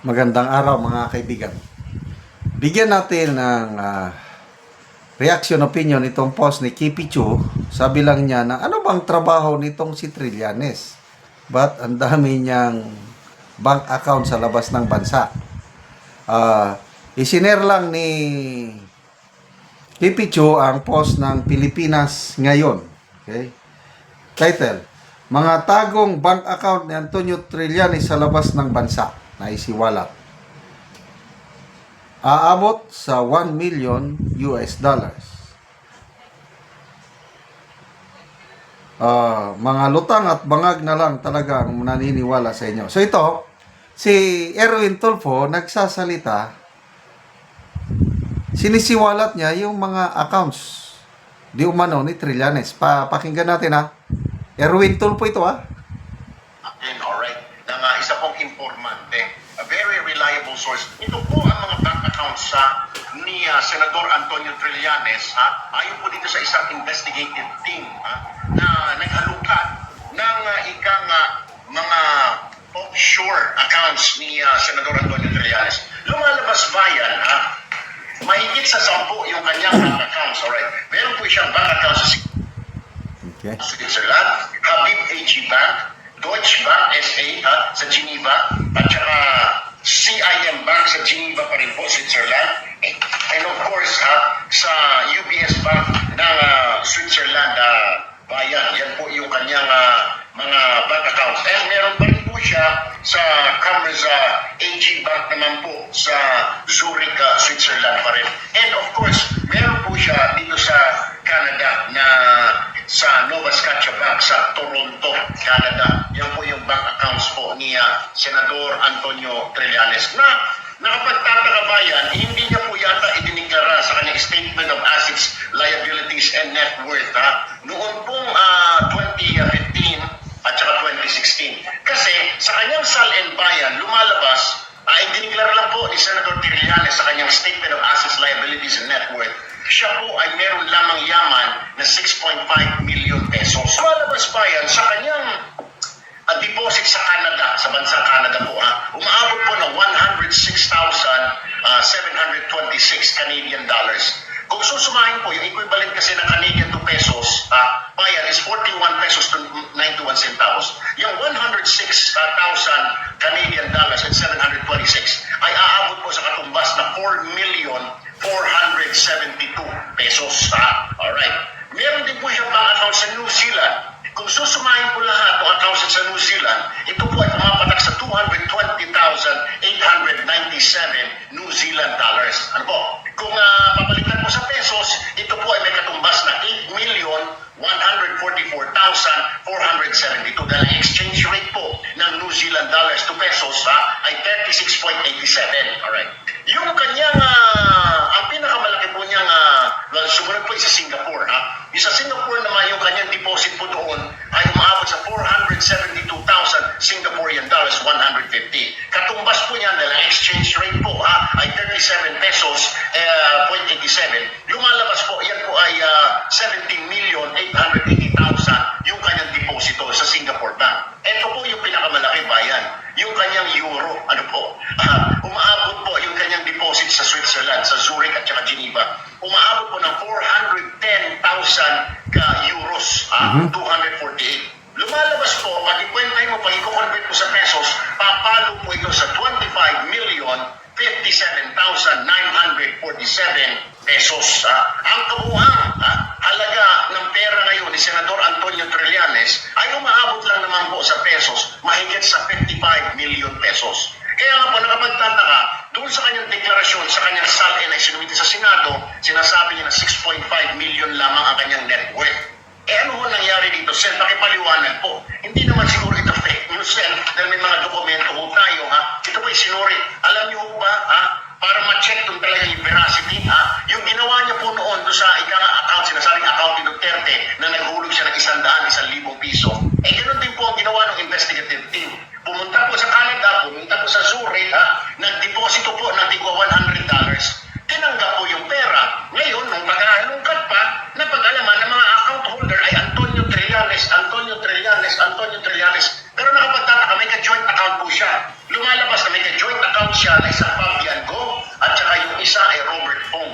Magandang araw mga kaibigan. Bigyan natin ng reaction opinion itong post ni Kipi Chu. Sabi lang niya na ano bang trabaho nitong si Trillanes? Ba't ang dami niyang bank account sa labas ng bansa? Isinare lang ni Kipi Chu ang post ng Pilipinas Ngayon. Okay? Title: Mga tagong bank account ni Antonio Trillanes sa labas ng bansa na isiwalat. Aabot sa 1 million US dollars. Mga lutang at bangag na lang talaga ang naniniwala sa inyo. So ito, si Erwin Tulfo nagsasalita, sinisiwalat niya yung mga accounts di umano ni Trillanes. Pakinggan natin ha. Erwin Tulfo ito ha. Alright, ng isa pong informante, a very reliable source. Ito po ang mga bank accounts ni Senador Antonio Trillanes, ayon po dito sa isang investigative team na naghalukad ng mga offshore accounts ni Senador Antonio Trillanes. Lumalabas ba yan, mahigit sa 10 yung kanyang bank accounts. Alright, meron po siyang bank accounts sa Switzerland, Habib AG Bank, Deutsche Bank SA sa Geneva, at saka CIM Bank sa Geneva pa rin po, Switzerland, and of course sa UBS Bank ng Switzerland bayan. Yan po yung kanyang mga bank accounts. And meron pa rin po siya sa Commerce AG Bank naman po sa Zurich, Switzerland pa rin. And of course, meron po siya dito sa Canada na sa Nova Scotia Bank sa Toronto, Canada. Yan po yung bank accounts po ni Senador Antonio Trillanes na nakapagtataka ba yan, hindi niya po yata idiniklara sa kanyang Statement of Assets, Liabilities, and Net Worth noon pong 2015 at saka 2016. Kasi sa kanyang Sal and Bayan, lumalabas, idiniklara lang po ni Senador Trillanes sa kanyang Statement of Assets, Liabilities, and Net Worth, siya po ay meron lamang yaman na 6.5 million pesos. Lumalabas pa yan sa kanyang deposit sa Canada, sa bansang Canada po. Umaabot po ng 106,726 Canadian dollars. Kung susumahin po, yung equivalent kasi ng Canadian to pesos, bayan is 41 pesos to 91 centavos. Yung 106,000 Canadian dollars and 726 ay aabot po sa katumbas na 4,472 pesos. Alright. Meron din po siyang bank account sa New Zealand. Kung susumahin po lahat ng accounts sa New Zealand, ito po ay pumapatak sa 220,897 New Zealand dollars. Ano po? Kung papalitan po sa pesos, ito po ay may katumbas na 8,144,472. Dahil ang exchange rate po ng New Zealand dollars to pesos ay 36.87. Alright. Yung kanyang, ang pinakamalaki po niyang, sumunod po sa Singapore. Yung sa Singapore naman, yung kanyang deposit po doon ay umaabot sa 472,000 Singaporean dollars, 150. Katumbas po niyan dahil ang exchange rate po ay 37 pesos, 0.87. Lumalabas po, yan po ay 17,880,000 yung kanyang deposito sa Singapore Bank. Ito po yung pinakamalaki bayan. Yung kanyang euro, umaabot po yung kanyang deposit sa Switzerland, sa Zurich at saka Geneva. Umaabot po ng 410,000 euros, 248. Lumalabas po, pag ikwentay mo, pag i-convert mo sa pesos, papalo po ito sa 25,057,947 pesos. Ang kabuuan halaga ng pera ngayon ni Senador Antonio Trillanes ay umaabot lang naman po sa pesos, mahigit sa 55 million pesos. Kaya nga po nakapagtataka, doon sa kanyang deklarasyon, sa kanyang SAL na isinumite sa Senado, sinasabi niya na 6.5 million lamang ang kanyang net worth. Ano ho nangyari dito, Sen? Pakipaliwanag po. Hindi naman siguro ito fake news, Sen, dahil may mga dokumento ho tayo, Ito po sinuri. Alam niyo ho ba, para ma-check kung talaga yung veracity, yung ginawa niya po noon doon sa account, sinasabing account ni Duterte, na naghulog siya ng 100,000 piso. Ganoon din po ang ginawa ng investigative team. Pumunta po sa Canada, pumunta po sa Zurich, nagdeposito po ng tigwa $100. Tinanggap po yung pera. Ngayon, nung pagkahalungkat pa, napag-alaman ng mga account holder ay Antonio Trillanes, siya na isang Fabian Go at saka yung isa ay Robert Fong.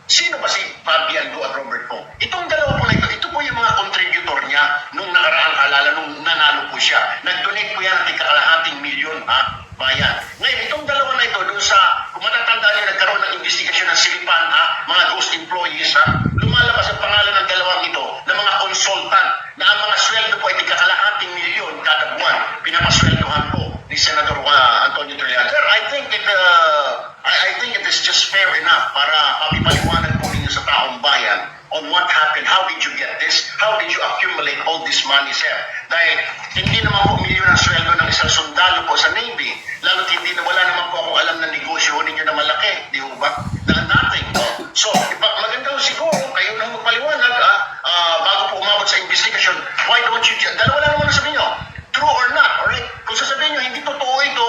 Sino ba si Fabian Go at Robert Fong? Itong dalawa po na ito po yung mga contributor niya nung nakaraang alala, nung nanalo po siya. Nag-donate po yan ng kalahating milyon, bayan. Ngayon, itong dalawa na ito, dun sa, kung matatandaan niyo, nagkaroon ng investigasyon ng silipan, mga ghost employees, lumalabas ang pangalan ng dalawang ito ng mga consultant na ang mga sweldo po ay kalahating milyon kada buwan. Pinapasweldohan po ni Senador Antonio Trillanes. Sir, I think it is just fair enough para paliwanag po ninyo sa taong bayan on what happened. How did you get this? How did you accumulate all this money, sir? Dahil hindi naman po milyon ang sweldo ng isang sundalo po sa Navy. Lalo't hindi na wala naman po akong alam na negosyo ninyo na malaki. Di ba ba? Na nothing. So, maganda ko siguro kayo na magpaliwanag bago po umabot sa investigasyon. Why don't you dalawa lang naman ang sabihin nyo. True or not, alright? Kung sasabihin nyo, hindi totoo ito,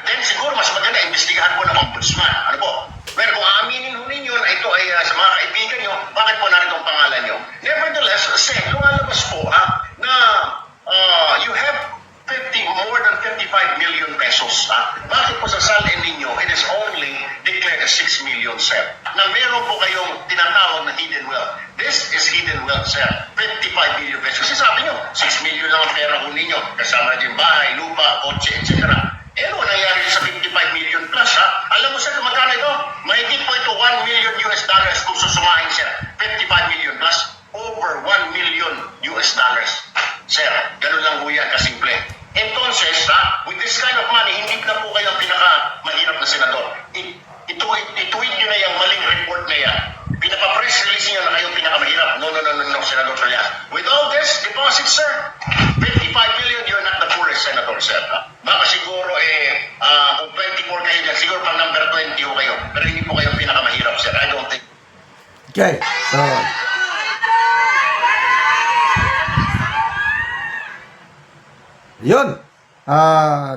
then siguro mas maganda, investigahan po ng ombudsman. Ano po? Pero kung aaminin ho ninyo na ito ay sa mga kaibigan nyo, bakit po narito ang pangalan nyo? Nevertheless, lumalabas po na you have more than 55 million pesos. Bakit po sa salin ninyo, it is only declared as 6 million, sir? Na meron po kayong tinatawag na hidden wealth. This is hidden wealth, sir. 55 million pesos. Kasi sabi nyo, 6 million lang ang pera ko ninyo. Kasama na din bahay, lupa, kotse, etc. Ano nangyari sa 55 million plus, Alam mo, sir, kung magkano ito? Mahigit po ito, 1 million US dollars kung susumahin, sir. 55 million plus, over 1 million US dollars. Sir, ganun lang po yan, kasimple. Entonces, with this kind of money, hindi na po kayo ang pinakamahirap na senador. Ituwid nyo na yung maling report na yan. Pinapa-press release nyo na kayo pinakamahirap. No, Senador Trillanes. With all this deposit, sir, 55 million, you're not the poorest senator, sir. Baka siguro, kung 24 kayo dyan, siguro pang number 20 ho kayo. Pero hindi po kayo pinakamahirap, sir. I don't think. Okay, so yun.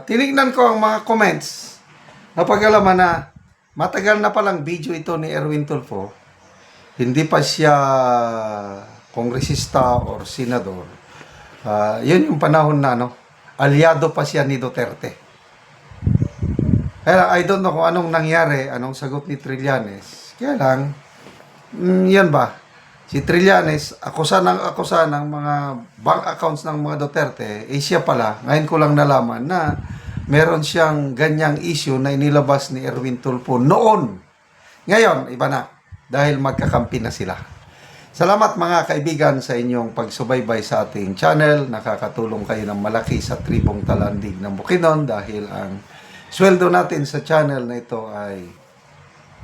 Tinignan ko ang mga comments. Napag-alaman na matagal na palang video ito ni Erwin Tulfo. Hindi pa siya kongresista or senador. Yun yung panahon na aliado pa siya ni Duterte. Kaya I don't know kung anong nangyari, anong sagot ni Trillanes. Kaya lang, yan ba? Si Trillanes, akusa ng mga bank accounts ng mga Duterte, siya pala, ngayon ko lang nalaman na meron siyang ganyang issue na inilabas ni Erwin Tulfo noon. Ngayon, iba na, dahil magkakampi na sila. Salamat mga kaibigan sa inyong pagsubaybay sa ating channel. Nakakatulong kayo ng malaki sa tribong Talandig ng Bukidnon dahil ang sweldo natin sa channel na ito ay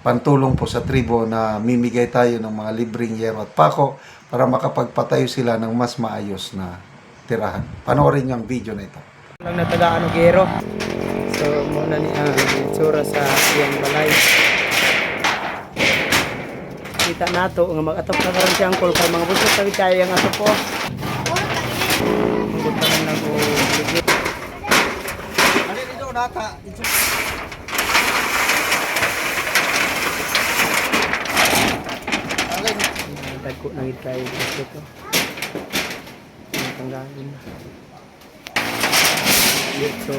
pantulong po sa tribo na mimigay tayo ng mga libreng yero at pako para makapagpatayo sila ng mas maayos na tirahan. Panoorin niyo ang video na ito. Lang na taga Gero. So muna ni itsura sa iyang balay. Kita nato nga mag-atop na karon si Uncle kay mga busog tabi kay ang atop po. Ang tanan lang ko. Ano dito nata? Dagko nang itay dito. Ang tanggalin. Dito.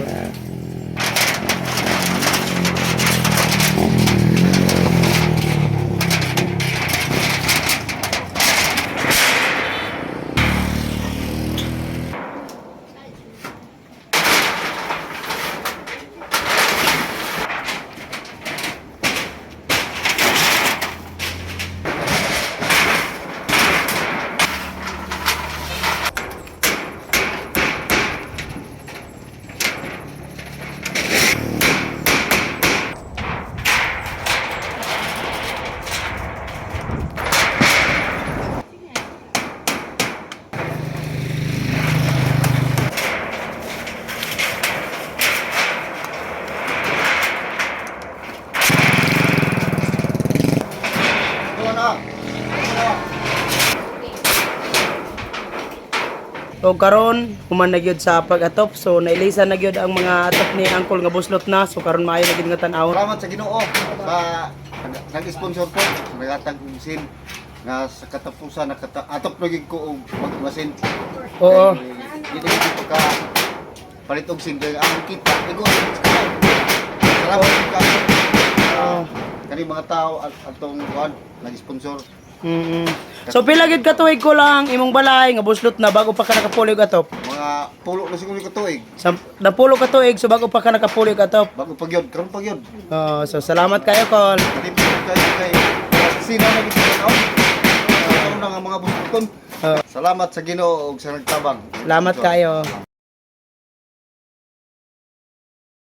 So karon human na gyud sa pag-atop, so nailisan na gyud ang mga atop ni Uncle nga buslot na, so karon maayo na gyud nga tan-aw. Salamat sa Ginoo sa nag-sponsor ko, nagatag og sin nga sa katapusan atop lagi ko og magmasin. Oo. Dito ka palit og sin kay ang kita igo salamat kayo. Oo. Kani mga tao atong kuan nag-sponsor. So pila gid ka tuig ko lang imong balay nga buslot na bago pa ka nakapulig atop. Mga pulo na siguro ko tuig. Napulo ka tuig so bago pa ka nakapulig atop. Bago pagyod, karon pagyod. So salamat kayo kol. Dili kayo kay sino na gid kayo. Ano na nga mga buskon. Salamat sa Ginoo ug sa nagtabang. Salamat kayo.